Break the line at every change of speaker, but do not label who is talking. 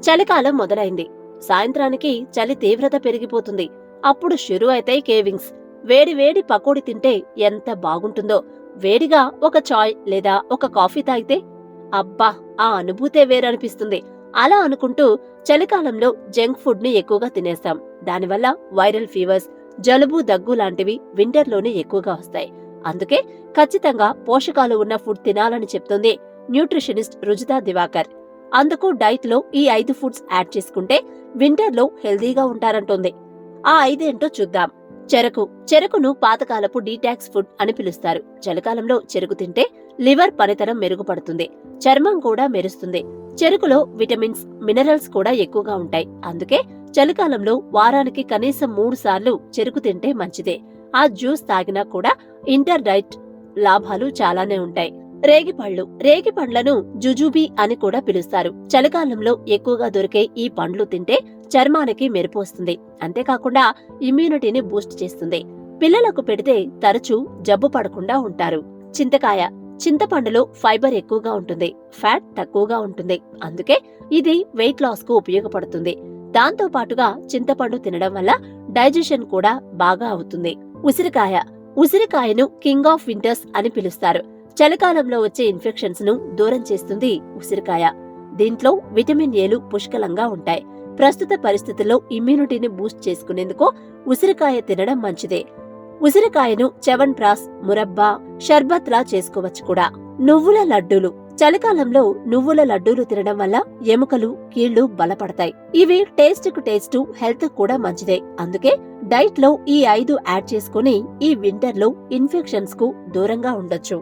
చలికాలం మొదలైంది. సాయంత్రానికి చలి తీవ్రత పెరిగిపోతుంది. అప్పుడు షురు అయితే కేవింగ్స్. వేడి వేడి పకోడీ తింటే ఎంత బాగుంటుందో. వేడిగా ఒక చాయ్ లేదా ఒక కాఫీ తాగితే అబ్బా, ఆ అనుభూతే వేరనిపిస్తుంది. అలా అనుకుంటూ చలికాలంలో జంక్ ఫుడ్ ని ఎక్కువగా తినేస్తాం. దానివల్ల వైరల్ ఫీవర్స్, జలుబు, దగ్గు లాంటివి వింటర్లోనే ఎక్కువగా వస్తాయి. అందుకే ఖచ్చితంగా పోషకాలు ఉన్న ఫుడ్ తినాలని చెప్తుంది న్యూట్రిషనిస్ట్ రుజితా దివాకర్. అందుకు డైట్ లో ఈ 5 ఫుడ్స్ యాడ్ చేసుకుంటే వింటర్లో హెల్దీగా ఉంటారంటోంది. ఆ 5 ఏంటో చూద్దాం. చెరుకును పాతకాలపు డీటాక్స్ ఫుడ్ అని పిలుస్తారు. చలికాలంలో చెరుకు తింటే లివర్ పనితనం మెరుగుపడుతుంది, చర్మం కూడా మెరుస్తుంది. చెరుకులో విటమిన్స్, మినరల్స్ కూడా ఎక్కువగా ఉంటాయి. అందుకే చలికాలంలో వారానికి కనీసం 3 సార్లు చెరుకు తింటే మంచిదే. ఆ జ్యూస్ తాగినా కూడా ఇంటర్ డైట్ లాభాలు చాలానే ఉంటాయి. రేగి పండ్లను జుజుబీ అని కూడా పిలుస్తారు. చలికాలంలో ఎక్కువగా దొరికే ఈ పండ్లు తింటే చర్మానికి మెరుపు వస్తుంది. అంతేకాకుండా ఇమ్యూనిటీని బూస్ట్ చేస్తుంది. పిల్లలకు పెడితే తరచూ జబ్బు పడకుండా ఉంటారు. చింతపండులో ఫైబర్ ఎక్కువగా ఉంటుంది, ఫ్యాట్ తక్కువగా ఉంటుంది. అందుకే ఇది వెయిట్ లాస్ కు ఉపయోగపడుతుంది. దాంతో పాటుగా చింతపండు తినడం వల్ల డైజెషన్ కూడా బాగా అవుతుంది. ఉసిరికాయను కింగ్ ఆఫ్ వింటర్స్ అని పిలుస్తారు. చలికాలంలో వచ్చే ఇన్ఫెక్షన్స్ ను దూరం చేస్తుంది ఉసిరికాయ. దీంట్లో విటమిన్ ఏలు పుష్కలంగా ఉంటాయి. ప్రస్తుత పరిస్థితుల్లో ఇమ్యూనిటీని బూస్ట్ చేసుకునేందుకు ఉసిరికాయ తినడం మంచిదే. ఉసిరికాయను చ్యవన్ప్రాశ్, మురబ్బా, షర్బత్లా చేసుకోవచ్చు కూడా. నువ్వుల లడ్డూలు. చలికాలంలో నువ్వుల లడ్డూలు తినడం వల్ల ఎముకలు, కీళ్లు బలపడతాయి. ఇవి టేస్ట్, హెల్త్ కూడా మంచిదే. అందుకే డైట్ లో ఈ 5 యాడ్ చేసుకుని ఈ వింటర్ లో ఇన్ఫెక్షన్స్ కు దూరంగా ఉండొచ్చు.